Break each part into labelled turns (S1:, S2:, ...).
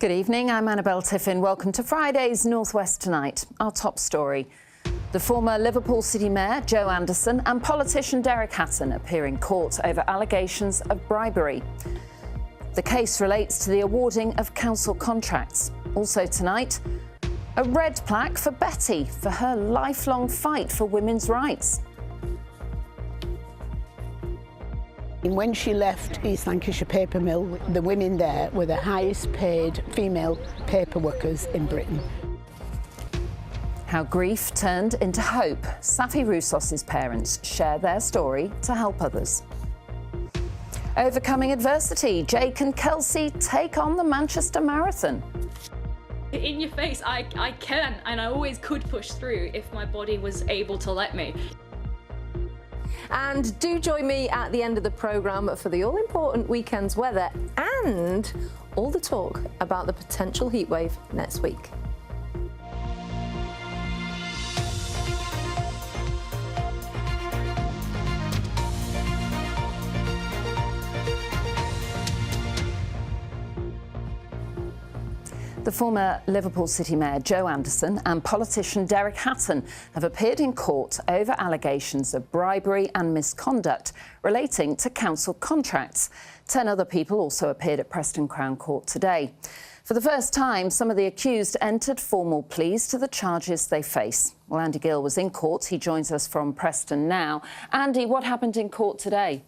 S1: Good evening, I'm Annabelle Tiffin. Welcome to Friday's North West Tonight. Our top story. The former Liverpool City Mayor, Joe Anderson, and politician Derek Hatton appear in court over allegations of bribery. The case relates to the awarding of council contracts. Also tonight, a red plaque for Betty for her lifelong fight for women's rights.
S2: When she left East Lancashire Paper Mill, the women there were the highest paid female paper workers in Britain.
S1: How grief turned into hope. Safi Rousos' parents share their story to help others. Overcoming adversity, Jake and Kelsey take on the Manchester Marathon.
S3: In your face, I can, and I always could push through if my body was able to let me.
S4: And do join me at the end of the programme for the all-important weekend's weather and all the talk about the potential heatwave next week.
S1: The former Liverpool City Mayor Joe Anderson and politician Derek Hatton have appeared in court over allegations of bribery and misconduct relating to council contracts. 10 other people also appeared at Preston Crown Court today. For the first time, some of the accused entered formal pleas to the charges they face. Well, Andy Gill was in court. He joins us from Preston now. Andy, what happened in court today?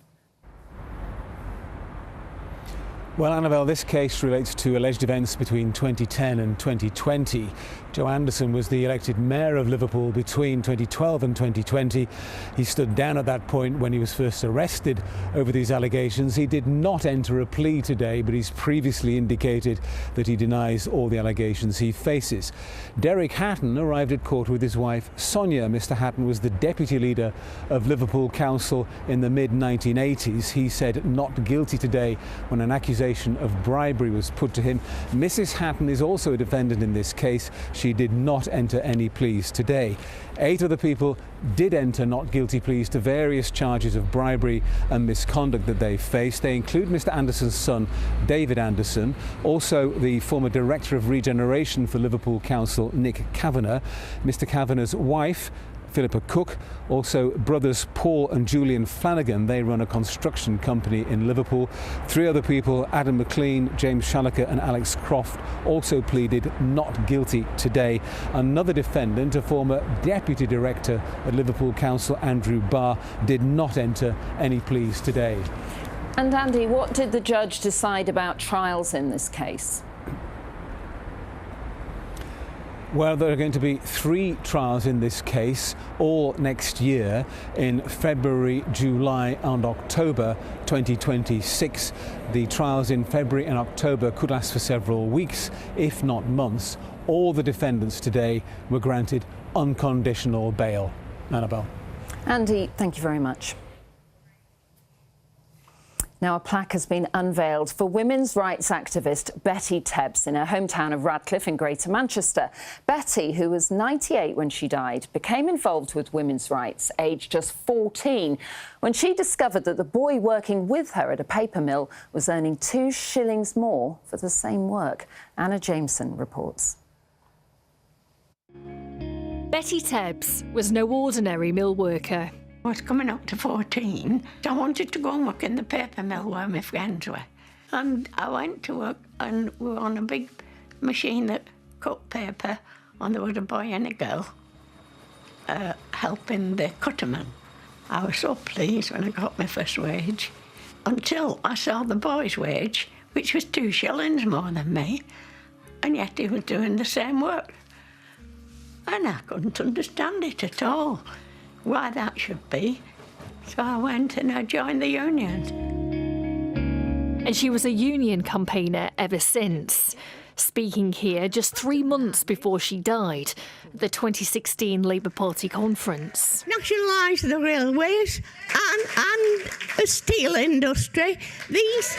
S5: Well, Annabelle, this case relates to alleged events between 2010 and 2020. Joe Anderson was the elected mayor of Liverpool between 2012 and 2020. He stood down at that point when he was first arrested over these allegations. He did not enter a plea today, but he's previously indicated that he denies all the allegations he faces. Derek Hatton arrived at court with his wife, Sonia. Mr. Hatton was the deputy leader of Liverpool Council in the mid-1980s. He said not guilty today when an accusation of bribery was put to him. Mrs. Hatton is also a defendant in this case. She did not enter any pleas today. 8 other people did enter not guilty pleas to various charges of bribery and misconduct that they faced. They include Mr. Anderson's son, David Anderson, also the former Director of Regeneration for Liverpool Council, Nick Kavanagh, Mr. Kavanagh's wife, Philippa Cook, also brothers Paul and Julian Flanagan. They run a construction company in Liverpool. 3 other people, Adam McLean, James Shalaka and Alex Croft, also pleaded not guilty today. Another defendant, a former deputy director at Liverpool Council, Andrew Barr, did not enter any pleas today.
S1: And Andy, what did the judge decide about trials in this case?
S5: Well, there are going to be 3 trials in this case, all next year in February, July and October 2026. The trials in February and October could last for several weeks, if not months. All the defendants today were granted unconditional bail. Annabelle.
S1: Andy, thank you very much. Now, a plaque has been unveiled for women's rights activist Betty Tebbs in her hometown of Radcliffe in Greater Manchester. Betty, who was 98 when she died, became involved with women's rights aged just 14 when she discovered that the boy working with her at a paper mill was earning 2 shillings more for the same work. Anna Jameson reports.
S6: Betty Tebbs was no ordinary mill worker.
S7: I was coming up to 14. I wanted to go and work in the paper mill where my friends were. And I went to work and we were on a big machine that cut paper, and there was a boy and a girl helping the cutterman. I was so pleased when I got my first wage, until I saw the boy's wage, which was 2 shillings more than me, and yet he was doing the same work. And I couldn't understand it at all, why that should be. So I went and I joined the union.
S6: And she was a union campaigner ever since, speaking here just 3 months before she died at the 2016 Labour Party conference.
S8: Nationalise the railways and the steel industry. These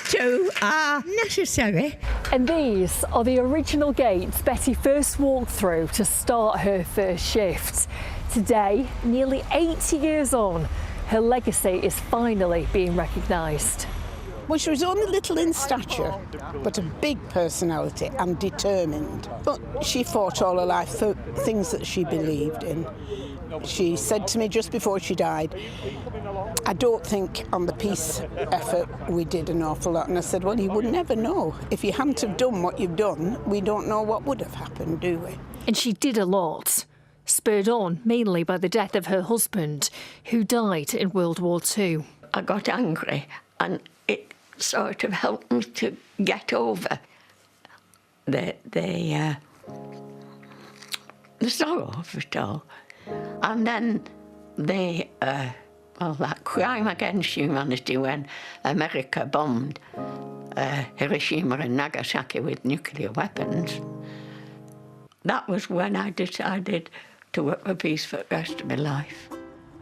S8: 2 are necessary.
S6: And these are the original gates Betty first walked through to start her first shift. Today, nearly 80 years on, her legacy is finally being recognised.
S2: Well, she was only little in stature, but a big personality and determined. But she fought all her life for things that she believed in. She said to me just before she died, I don't think on the peace effort we did an awful lot. And I said, well, you would never know. If you hadn't have done what you've done, we don't know what would have happened, do we?
S6: And she did a lot, spurred on mainly by the death of her husband, who died in World War II.
S7: I got angry, and it sort of helped me to get over the sorrow of it all. And then that crime against humanity when America bombed Hiroshima and Nagasaki with nuclear weapons. That was when I decided to work for peace for the rest of my life.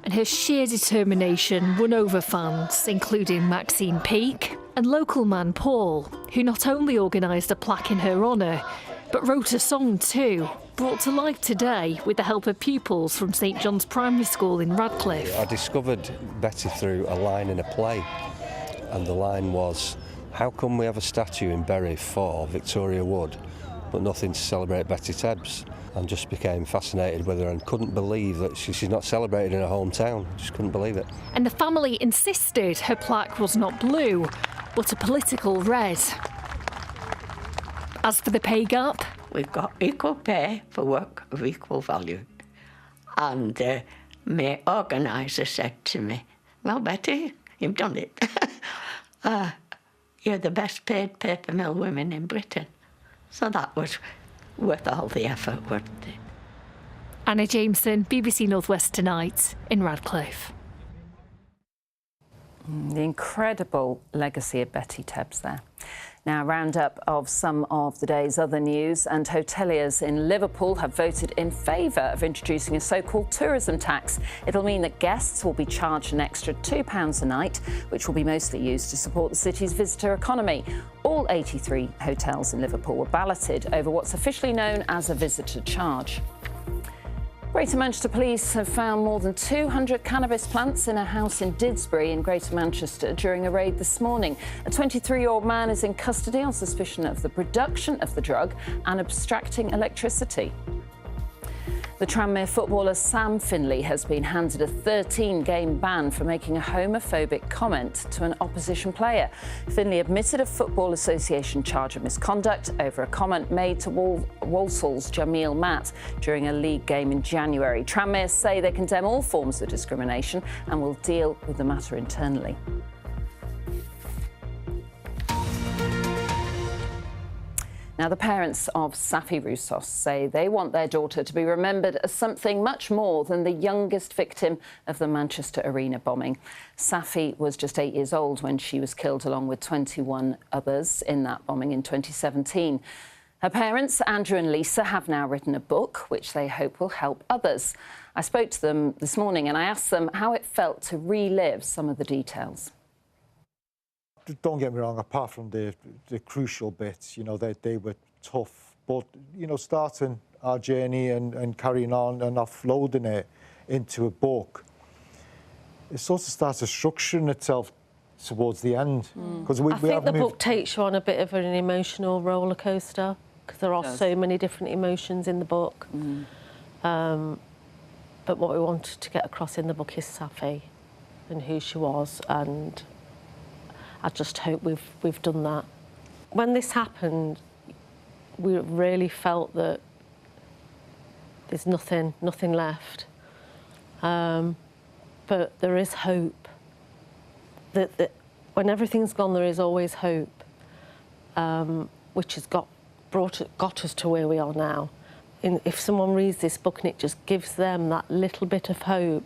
S6: And her sheer determination won over fans, including Maxine Peake and local man Paul, who not only organised a plaque in her honour, but wrote a song too, brought to life today with the help of pupils from St John's Primary School in Radcliffe.
S9: I discovered Betty through a line in a play, and the line was, how come we have a statue in Bury for Victoria Wood, but nothing to celebrate Betty Tebbs? And just became fascinated with her and couldn't believe that she's not celebrated in her hometown. Just couldn't believe it.
S6: And the family insisted her plaque was not blue, but a political red. As for the pay gap,
S7: we've got equal pay for work of equal value. And my organiser said to me, well, Betty, you've done it. You're the best paid paper mill women in Britain. So that was worth all the effort, wasn't it?
S6: Anna Jameson, BBC North West Tonight in Radcliffe.
S1: The incredible legacy of Betty Tebbs there. Now, a roundup of some of the day's other news, and hoteliers in Liverpool have voted in favour of introducing a so-called tourism tax. It'll mean that guests will be charged an extra £2 a night, which will be mostly used to support the city's visitor economy. All 83 hotels in Liverpool were balloted over what's officially known as a visitor charge. Greater Manchester Police have found more than 200 cannabis plants in a house in Didsbury in Greater Manchester during a raid this morning. A 23-year-old man is in custody on suspicion of the production of the drug and abstracting electricity. The Tranmere footballer Sam Finley has been handed a 13-game ban for making a homophobic comment to an opposition player. Finley admitted a Football Association charge of misconduct over a comment made to Walsall's Jamil Matt during a league game in January. Tranmere say they condemn all forms of discrimination and will deal with the matter internally. Now, the parents of Safi Rousos say they want their daughter to be remembered as something much more than the youngest victim of the Manchester Arena bombing. Safi was just 8 years old when she was killed along with 21 others in that bombing in 2017. Her parents, Andrew and Lisa, have now written a book which they hope will help others. I spoke to them this morning and I asked them how it felt to relive some of the details.
S10: Don't get me wrong, apart from the crucial bits, you know, they were tough. But, you know, starting our journey and carrying on and offloading it into a book, it sort of starts structuring itself towards the end.
S11: I think the book takes you on a bit of an emotional roller coaster because there are so many different emotions in the book. But what we wanted to get across in the book is Safi and who she was, and I just hope we've done that. When this happened, we really felt that there's nothing left. But there is hope. That when everything's gone, there is always hope, which has got us to where we are now. If someone reads this book and it just gives them that little bit of hope,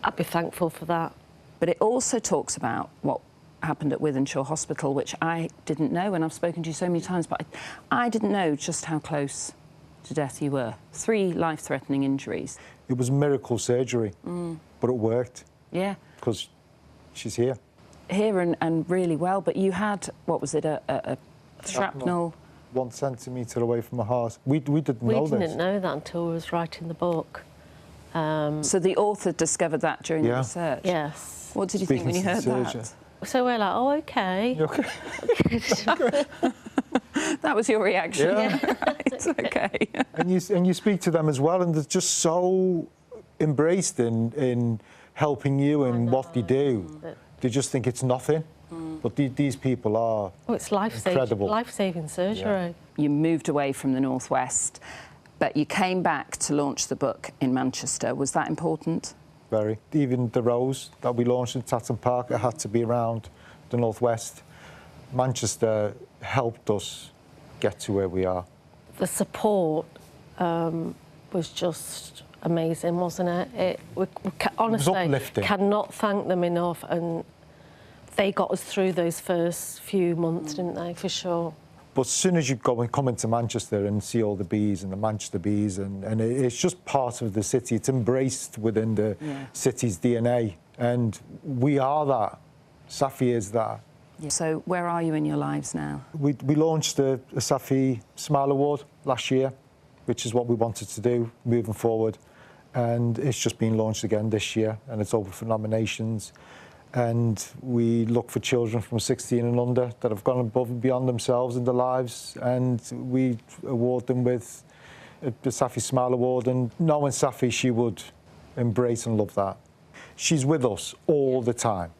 S11: I'd be thankful for that.
S1: But it also talks about what happened at Wythenshawe Hospital, which I didn't know, and I've spoken to you so many times, but I didn't know just how close to death you were. 3 life-threatening injuries.
S10: It was miracle surgery, but it worked.
S1: Yeah.
S10: Because she's here.
S1: Here and really well, but you had, what was it, a shrapnel?
S10: 1 centimetre away from her heart. We didn't know this.
S11: We didn't know that until we was writing the book.
S1: So the author discovered that during the research?
S11: Yes. Yes.
S1: What did you think when you heard that?
S11: So we're like, oh, OK.
S10: You okay?
S1: That was your reaction?
S10: Yeah.
S1: Right, OK.
S10: And you speak to them as well, and they're just so embraced in helping you in what they do. They just think it's nothing. But these people are
S11: it's
S10: incredible.
S11: life-saving surgery.
S10: Yeah.
S1: You moved away from the Northwest, but you came back to launch the book in Manchester. Was that important?
S10: Very. Even the Rose that we launched in Tatton Park, it had to be around the Northwest. Manchester helped us get to where we are.
S11: The support was just amazing, wasn't it? We honestly cannot thank them enough, and they got us through those first few months, didn't they, for sure.
S10: But as soon as you go and come into Manchester and see all the bees and the Manchester bees, and it's just part of the city, it's embraced within the city's DNA, and we are that. Safi is that.
S1: Yeah. So where are you in your lives now?
S10: We launched a Safi Smile Award last year, which is what we wanted to do moving forward, and it's just been launched again this year, and it's open for nominations. And we look for children from 16 and under that have gone above and beyond themselves in their lives, and we award them with the Safi Smile Award. And knowing Safi, she would embrace and love that. She's with us all the time.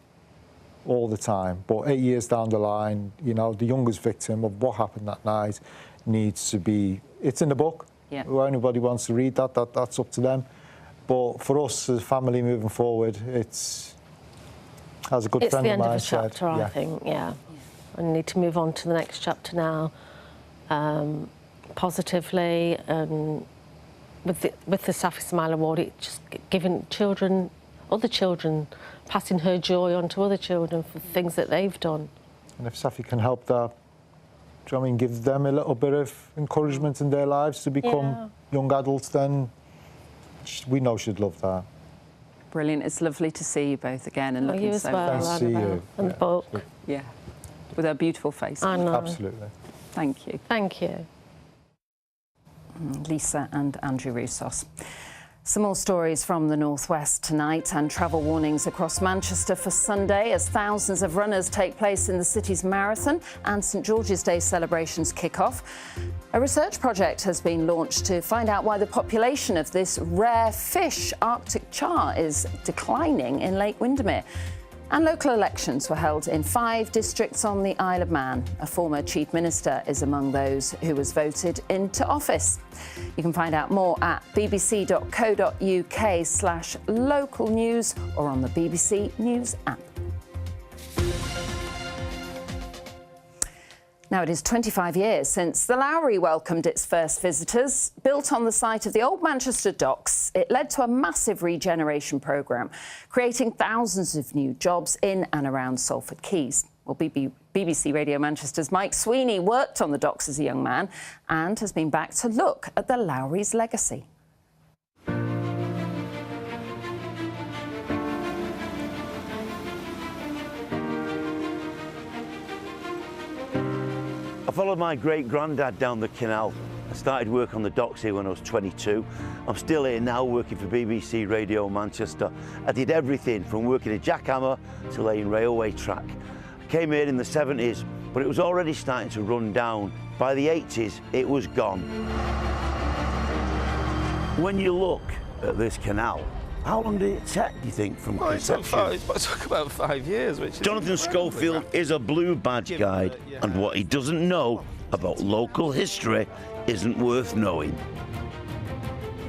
S10: But 8 years down the line, you know, the youngest victim of what happened that night needs to be... It's in the book. Yeah. If anybody wants to read that's up to them. But for us as a family moving forward, it's... As a good friend of mine said,
S11: it's the end of a chapter, I think, yeah. I need to move on to the next chapter now, positively, and with the Safi Smile Award, it's just giving children, other children, passing her joy on to other children for things that they've done.
S10: And if Safi can help that, do you know what I mean, give them a little bit of encouragement in their lives to become young adults, then we know she'd love that.
S1: Brilliant. It's lovely to see you both again and looking so
S10: nice to see you.
S11: And the book.
S1: Yeah. With her beautiful face.
S11: I know.
S10: Absolutely.
S1: Thank you.
S11: Thank you.
S1: Lisa and Andrew Rousos. Some more stories from the Northwest tonight, and travel warnings across Manchester for Sunday as thousands of runners take place in the city's marathon and St George's Day celebrations kick off. A research project has been launched to find out why the population of this rare fish, Arctic char, is declining in Lake Windermere. And local elections were held in 5 districts on the Isle of Man. A former Chief Minister is among those who was voted into office. You can find out more at bbc.co.uk/local news or on the BBC News app. Now, it is 25 years since the Lowry welcomed its first visitors. Built on the site of the old Manchester docks, it led to a massive regeneration programme, creating thousands of new jobs in and around Salford Quays. Well, BBC Radio Manchester's Mike Sweeney worked on the docks as a young man and has been back to look at the Lowry's legacy.
S12: I followed my great-granddad down the canal. I started work on the docks here when I was 22. I'm still here now working for BBC Radio Manchester. I did everything from working a jackhammer to laying railway track. I came here in the 70s, but it was already starting to run down. By the 80s, it was gone. When you look at this canal, how long did it take, do you think, from conception?
S13: It took about 5 years.
S12: Jonathan Schofield is a blue badge guide, and what he doesn't know about local history isn't worth knowing.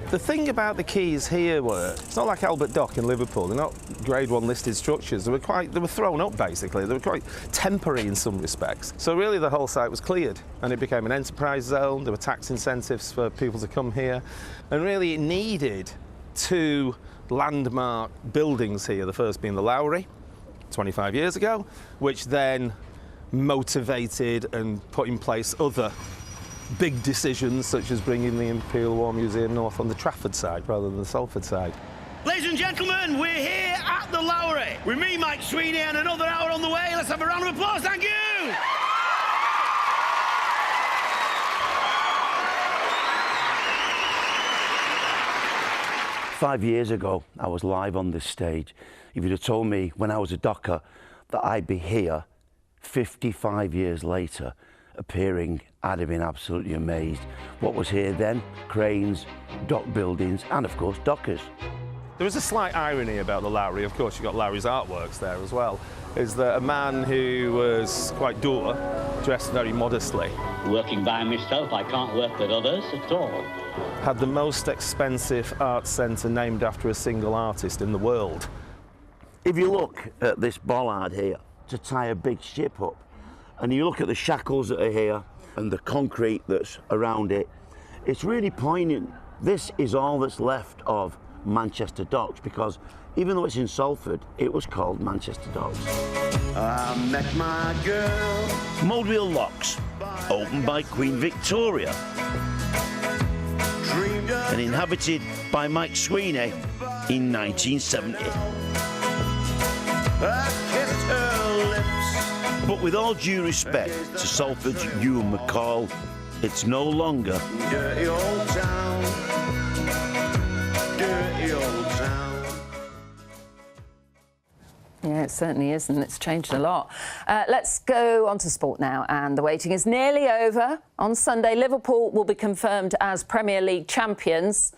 S13: The thing about the quays here were, it's not like Albert Dock in Liverpool, they're not Grade 1 listed structures, they were thrown up basically, they were quite temporary in some respects. So really the whole site was cleared and it became an enterprise zone, there were tax incentives for people to come here, and really it needed 2 landmark buildings here, the first being the Lowry 25 years ago, which then motivated and put in place other big decisions such as bringing the Imperial War Museum north on the Trafford side rather than the Salford side.
S12: Ladies and gentlemen, we're here at the Lowry with me, Mike Sweeney, and another hour on the way. Let's have a round of applause, thank you! 55 years ago, I was live on this stage. If you'd have told me when I was a docker that I'd be here 55 years later appearing, I'd have been absolutely amazed. What was here then? Cranes, dock buildings, and of course dockers.
S13: There is a slight irony about the Lowry. Of course, you've got Lowry's artworks there as well. Is that a man who was quite dour, dressed very modestly.
S14: Working by myself, I can't work with others at all.
S13: Had the most expensive art centre named after a single artist in the world.
S12: If you look at this bollard here to tie a big ship up, and you look at the shackles that are here and the concrete that's around it, it's really poignant. This is all that's left of Manchester Docks, because even though it's in Salford, it was called Manchester Docks. I met my girl. Moldwheel Locks, opened by Queen Victoria and inhabited by Mike Sweeney in 1970. But with all due respect to Salford's Ewan McCall, it's no longer dirty old town. Dirty old town.
S1: Yeah, it certainly is, and it's changed a lot. Let's go on to sport now, and the waiting is nearly over. On Sunday, Liverpool will be confirmed as Premier League champions.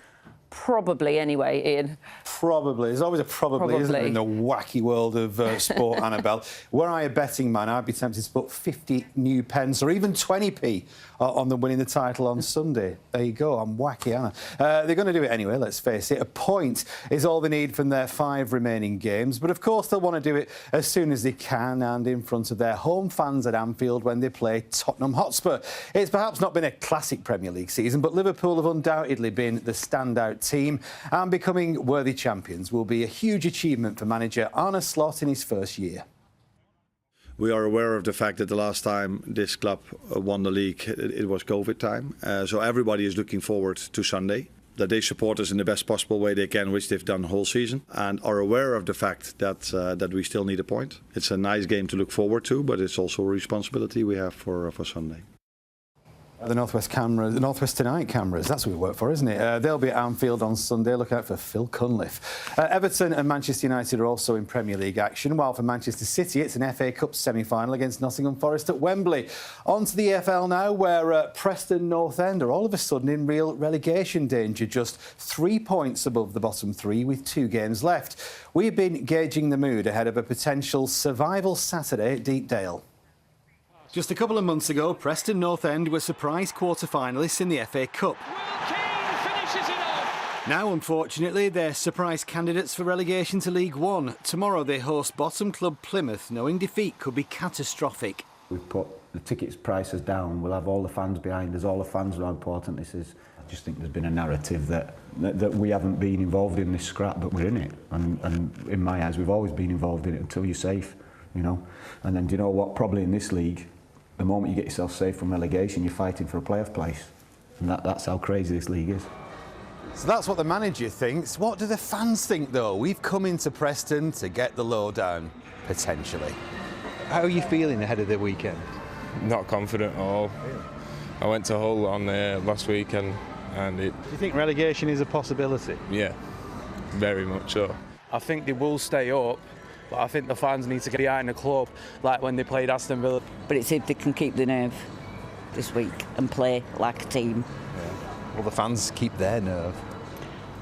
S1: Probably, anyway, Ian.
S15: Probably. There's always a probably. Isn't there, in the wacky world of sport, Annabelle? Were I a betting man, I'd be tempted to put 50 new pence or even 20p on them winning the title on Sunday. There you go. I'm wacky, Anna. They're going to do it anyway, let's face it. A point is all they need from their 5 remaining games. But, of course, they'll want to do it as soon as they can and in front of their home fans at Anfield when they play Tottenham Hotspur. It's perhaps not been a classic Premier League season, but Liverpool have undoubtedly been the standout team, and becoming worthy champions will be a huge achievement for manager Arne Slot in his first year.
S16: We are aware of the fact that the last time this club won the league, it was COVID time. So everybody is looking forward to Sunday, that they support us in the best possible way they can, which they've done the whole season, and are aware of the fact that that we still need a point. It's a nice game to look forward to, but it's also a responsibility we have for Sunday.
S15: The Northwest cameras, the Northwest Tonight cameras, that's what we work for, isn't it? They'll be at Anfield on Sunday. Look out for Phil Cunliffe. Everton and Manchester United are also in Premier League action, while for Manchester City it's an FA Cup semi-final against Nottingham Forest at Wembley. On to the EFL now, where Preston North End are all of a sudden in real relegation danger, just 3 points above the bottom 3 with 2 games left. We've been gauging the mood ahead of a potential survival Saturday at Deepdale. Just a couple of months ago, Preston North End were surprise quarter-finalists in the FA Cup. Now, unfortunately, they're surprise candidates for relegation to League One. Tomorrow they host bottom club Plymouth, knowing defeat could be catastrophic.
S17: We've put the tickets prices down, we'll have all the fans behind us, all the fans know how important this is. I just think there's been a narrative that we haven't been involved in this scrap, but we're in it. And in my eyes, we've always been involved in it until you're safe, you know. And then, do you know what, probably in this league, the moment you get yourself safe from relegation, you're fighting for a playoff place. And that's how crazy this league is.
S15: So that's what the manager thinks. What do the fans think, though? We've come into Preston to get the lowdown, potentially. How are you feeling ahead of the weekend?
S18: Not confident at all. I went to Hull on last weekend, and it...
S15: Do you think relegation is a possibility?
S18: Yeah, very much so.
S19: I think they will stay up. But I think the fans need to get behind the club, like when they played Aston Villa.
S20: But it's if they can keep the nerve this week and play like a team.
S15: Yeah. Will the fans keep their nerve?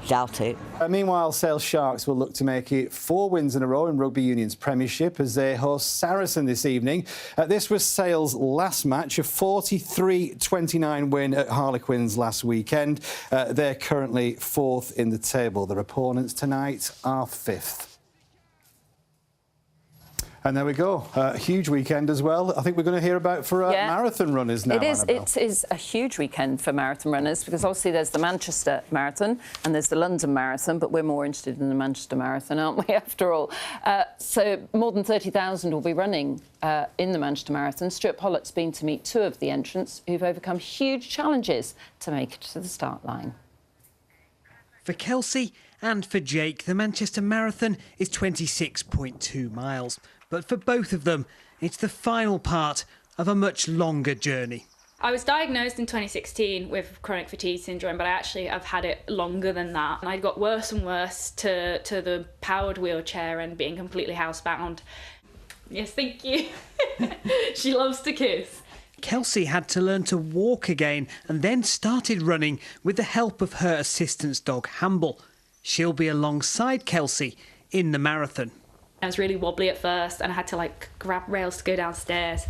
S20: Doubt it.
S15: Meanwhile, Sale Sharks will look to make it 4 wins in a row in Rugby Union's Premiership as they host Saracen this evening. This was Sale's last match, a 43-29 win at Harlequins last weekend. They're currently 4th in the table. Their opponents tonight are 5th. And there we go. Huge weekend as well. I think we're going to hear about for marathon runners now.
S1: It is a huge weekend for marathon runners because obviously there's the Manchester Marathon and there's the London Marathon, but we're more interested in the Manchester Marathon, aren't we, after all? So more than 30,000 will be running in the Manchester Marathon. Stuart Pollock's been to meet 2 of the entrants who've overcome huge challenges to make it to the start line.
S21: For Kelsey and for Jake, the Manchester Marathon is 26.2 miles. But for both of them, it's the final part of a much longer journey.
S3: I was diagnosed in 2016 with chronic fatigue syndrome, but I've had it longer than that. And I got worse and worse to the powered wheelchair and being completely housebound. Yes, thank you. She loves to kiss.
S21: Kelsey had to learn to walk again and then started running with the help of her assistance dog, Hamble. She'll be alongside Kelsey in the marathon.
S3: I was really wobbly at first and I had to grab rails to go downstairs.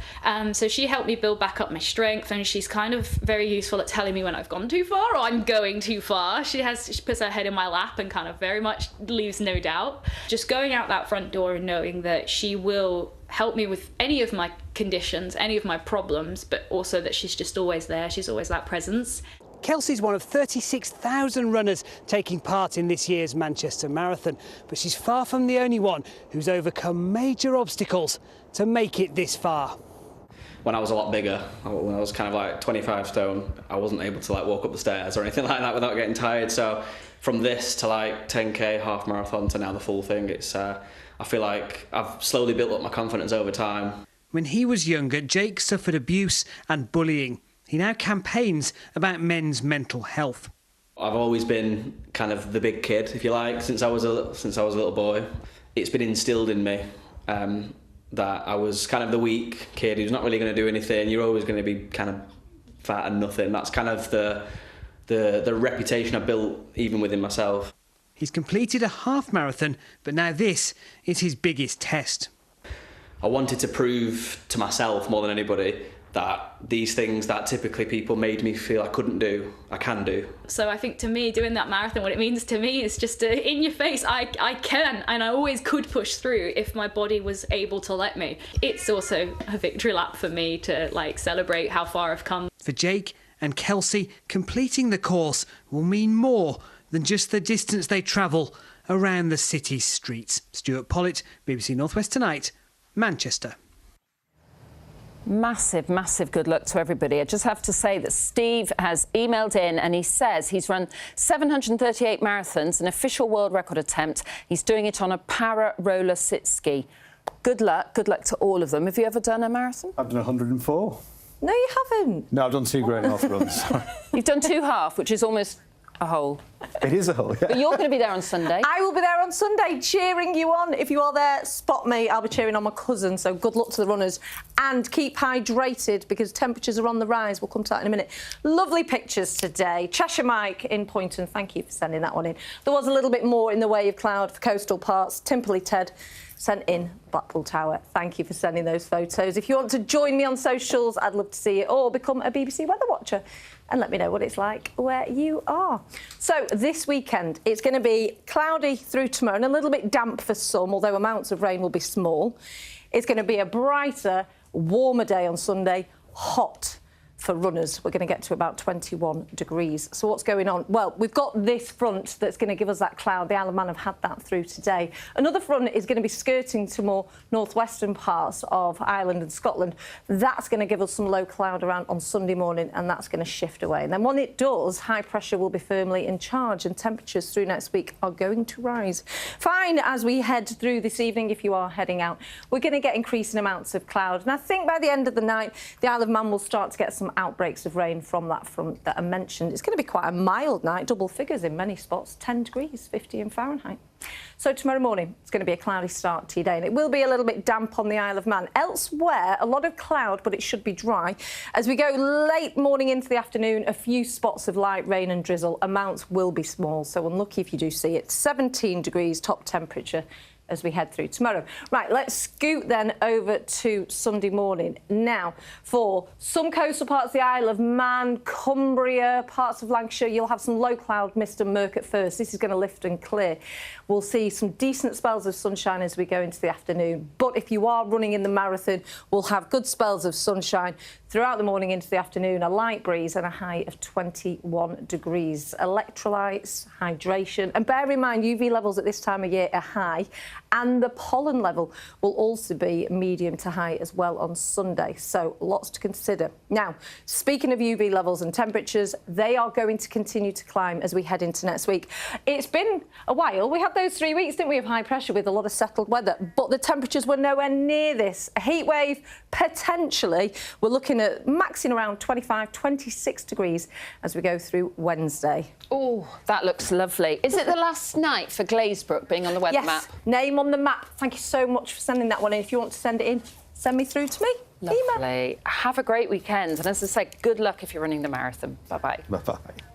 S3: So she helped me build back up my strength, and she's kind of very useful at telling me when I've gone too far or I'm going too far. She puts her head in my lap and kind of very much leaves no doubt. Just going out that front door and knowing that she will help me with any of my conditions, any of my problems, but also that she's just always there. She's always that presence.
S21: Kelsey's one of 36,000 runners taking part in this year's Manchester Marathon, but she's far from the only one who's overcome major obstacles to make it this far.
S22: When I was a lot bigger, when I was kind of 25 stone, I wasn't able to walk up the stairs or anything like that without getting tired. So from this to 10k, half marathon to now the full thing, it's I feel like I've slowly built up my confidence over time.
S21: When he was younger, Jake suffered abuse and bullying. He now campaigns about men's mental health.
S22: I've always been kind of the big kid, if you like, since I was a little boy. It's been instilled in me that I was kind of the weak kid who's not really going to do anything. You're always going to be kind of fat and nothing. That's kind of the reputation I built even within myself.
S21: He's completed a half marathon, but now this is his biggest test.
S22: I wanted to prove to myself more than anybody that these things that typically people made me feel I couldn't do, I can do.
S3: So I think to me, doing that marathon, what it means to me is just in your face, I can, and I always could push through if my body was able to let me. It's also a victory lap for me to celebrate how far I've come.
S21: For Jake and Kelsey, completing the course will mean more than just the distance they travel around the city's streets. Stuart Pollitt, BBC North West Tonight, Manchester.
S1: Massive, massive good luck to everybody. I just have to say that Steve has emailed in and he says he's run 738 marathons, an official world record attempt. He's doing it on a para roller sit ski. Good luck to all of them. Have you ever done a marathon?
S15: I've done 104.
S4: No, you haven't.
S15: No, I've done 2 great half runs.
S1: You've done 2 half, which is almost a whole.
S15: It is a whole, yeah.
S1: But you're going to be there on Sunday.
S4: I will be there on Sunday cheering you on. If you are there, spot me. I'll be cheering on my cousin, so good luck to the runners. And keep hydrated because temperatures are on the rise. We'll come to that in a minute. Lovely pictures today. Cheshire Mike in Poynton, thank you for sending that one in. There was a little bit more in the way of cloud for coastal parts. Timperley Ted sent in Blackpool Tower. Thank you for sending those photos. If you want to join me on socials, I'd love to see it, or become a BBC Weather Watcher and let me know what it's like where you are. So this weekend, it's going to be cloudy through tomorrow and a little bit damp for some, although amounts of rain will be small. It's going to be a brighter, warmer day on Sunday, hot for runners. We're going to get to about 21 degrees. So what's going on? Well, we've got this front that's going to give us that cloud. The Isle of Man have had that through today. Another front is going to be skirting to more northwestern parts of Ireland and Scotland. That's going to give us some low cloud around on Sunday morning, and that's going to shift away. And then when it does, high pressure will be firmly in charge, and temperatures through next week are going to rise. Fine as we head through this evening, if you are heading out, we're going to get increasing amounts of cloud. And I think by the end of the night, the Isle of Man will start to get some outbreaks of rain from that front that I mentioned. It's going to be quite a mild night, double figures in many spots, 10 degrees, 50 in Fahrenheit. So tomorrow morning, it's going to be a cloudy start to your day, and it will be a little bit damp on the Isle of Man. Elsewhere, a lot of cloud, but it should be dry. As we go late morning into the afternoon, a few spots of light rain and drizzle. Amounts will be small, so unlucky if you do see it. 17 degrees top temperature as we head through tomorrow. Right, let's scoot then over to Sunday morning. Now, for some coastal parts of the Isle of Man, Cumbria, parts of Lancashire, you'll have some low cloud, mist and murk at first. This is going to lift and clear. We'll see some decent spells of sunshine as we go into the afternoon. But if you are running in the marathon, we'll have good spells of sunshine throughout the morning into the afternoon, a light breeze and a high of 21 degrees. Electrolytes, hydration, and bear in mind UV levels at this time of year are high, and the pollen level will also be medium to high as well on Sunday. So lots to consider. Now, speaking of UV levels and temperatures, they are going to continue to climb as we head into next week. It's been a while. We had those 3 weeks, didn't we, of high pressure with a lot of settled weather, but the temperatures were nowhere near this. A heat wave, potentially. We're looking at maxing around 25, 26 degrees as we go through Wednesday.
S1: Oh, that looks lovely. Is it the last night for Glazebrook being on the weather map?
S4: Yes, name on the map. Thank you so much for sending that one in. If you want to send it in, send me through to me.
S1: Lovely.
S4: Email.
S1: Have a great weekend. And as I say, good luck if you're running the marathon. Bye-bye.
S15: Bye-bye.